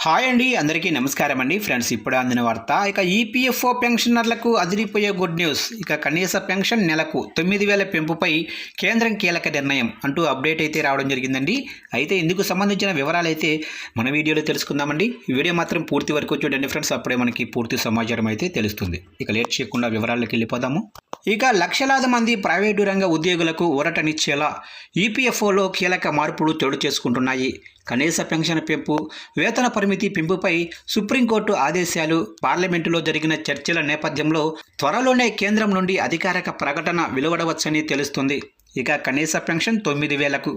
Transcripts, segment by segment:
Hi అండి, అందరికీ నమస్కారం అండి. ఫ్రెండ్స్, ఇప్పుడు అందిన వార్త. ఇక ఈపీఎఫ్ఓ పెన్షనర్లకు అదిరిపోయే గుడ్ న్యూస్. ఇక కనీస పెన్షన్ నెలకు 9,000 పెంపుపై కేంద్రం కీలక నిర్ణయం అంటూ అప్డేట్ అయితే రావడం జరిగిందండి. అయితే ఇందుకు సంబంధించిన వివరాలు అయితే మన వీడియోలో తెలుసుకుందామండి. ఈ వీడియో మాత్రం పూర్తి వరకు చూడండి ఫ్రెండ్స్, అప్పుడే మనకి పూర్తి సమాచారం అయితే తెలుస్తుంది. ఇక లేట్ చేయకుండా వివరాల్లోకి వెళ్ళిపోదాము. ఇక లక్షలాది మంది ప్రైవేటు రంగ ఉద్యోగులకు ఊరటనిచ్చేలా ఈపీఎఫ్ఓలో కీలక మార్పులు చోటు చేసుకుంటున్నాయి. కనీస పెన్షన్ పెంపు, వేతన పరిమితి పెంపుపై సుప్రీంకోర్టు ఆదేశాలు, పార్లమెంటులో జరిగిన చర్చల నేపథ్యంలో త్వరలోనే కేంద్రం నుండి అధికారిక ప్రకటన వెలువడవచ్చని తెలుస్తుంది. ఇక కనీస పెన్షన్ 9,000కు.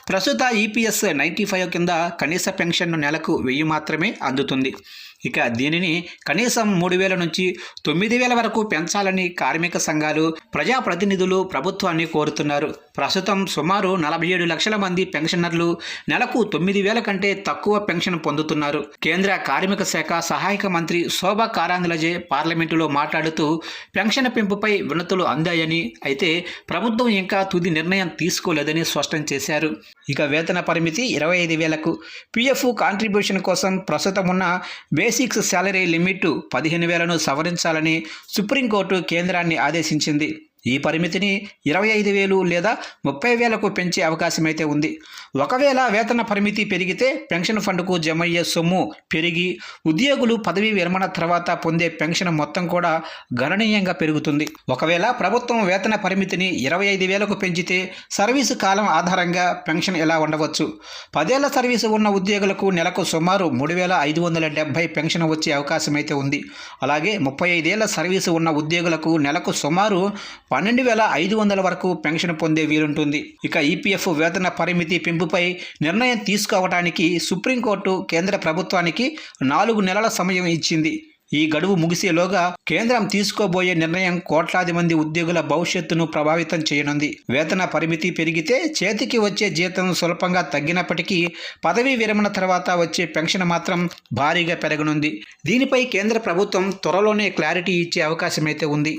ప్రస్తుత ఈపీఎస్ 95 కింద కనీస పెన్షన్ నెలకు 1000 మాత్రమే అందుతుంది. ఇక దీనిని కనీసం 3,000 నుంచి 9,000 వరకు పెంచాలని కార్మిక సంఘాలు, ప్రజాప్రతినిధులు ప్రభుత్వాన్ని కోరుతున్నారు. ప్రస్తుతం సుమారు 47 లక్షల మంది పెన్షనర్లు నెలకు 9,000 కంటే తక్కువ పెన్షన్ పొందుతున్నారు. కేంద్ర కార్మిక శాఖ సహాయక మంత్రి శోభా కరంద్లాజే పార్లమెంటులో మాట్లాడుతూ పెన్షన్ పెంపుపై వినతులు అందాయని, అయితే ప్రభుత్వం ఇంకా తుది నిర్ణయం తీసుకోలేదని స్పష్టం చేశారు. ఇక వేతన పరిమితి 25,000కు. పీఎఫ్ కాంట్రిబ్యూషన్ కోసం ప్రస్తుతం ఉన్న బేసిక్స్ శాలరీ లిమిట్ 15,000ను సవరించాలని సుప్రీంకోర్టు కేంద్రాన్ని ఆదేశించింది. ఈ పరిమితిని 25,000 లేదా 30,000కు పెంచే అవకాశం అయితే ఉంది. ఒకవేళ వేతన పరిమితి పెరిగితే పెన్షన్ ఫండ్కు జమయ్యే సొమ్ము పెరిగి ఉద్యోగులు పదవీ విరమణ తర్వాత పొందే పెన్షన్ మొత్తం కూడా గణనీయంగా పెరుగుతుంది. ఒకవేళ ప్రభుత్వం వేతన పరిమితిని 25,000కు పెంచితే సర్వీసు కాలం ఆధారంగా పెన్షన్ ఎలా ఉండవచ్చు. 10 ఏళ్ల సర్వీసు ఉన్న ఉద్యోగులకు నెలకు సుమారు 3,570 పెన్షన్ వచ్చే అవకాశం అయితే ఉంది. అలాగే 35 ఏళ్ల సర్వీసు ఉన్న ఉద్యోగులకు నెలకు సుమారు 12,500 వరకు పెన్షన్ పొందే వీలుంటుంది. ఇక ఈపీఎఫ్ వేతన పరిమితి పెంపుపై నిర్ణయం తీసుకోవడానికి సుప్రీంకోర్టు కేంద్ర ప్రభుత్వానికి 4 నెలల సమయం ఇచ్చింది. ఈ గడువు ముగిసేలోగా కేంద్రం తీసుకోబోయే నిర్ణయం కోట్లాది మంది ఉద్యోగుల భవిష్యత్తును ప్రభావితం చేయనుంది. వేతన పరిమితి పెరిగితే చేతికి వచ్చే జీతం స్వల్పంగా తగ్గినప్పటికీ పదవీ విరమణ తర్వాత వచ్చే పెన్షన్ మాత్రం భారీగా పెరగనుంది. దీనిపై కేంద్ర ప్రభుత్వం త్వరలోనే క్లారిటీ ఇచ్చే అవకాశం అయితే ఉంది.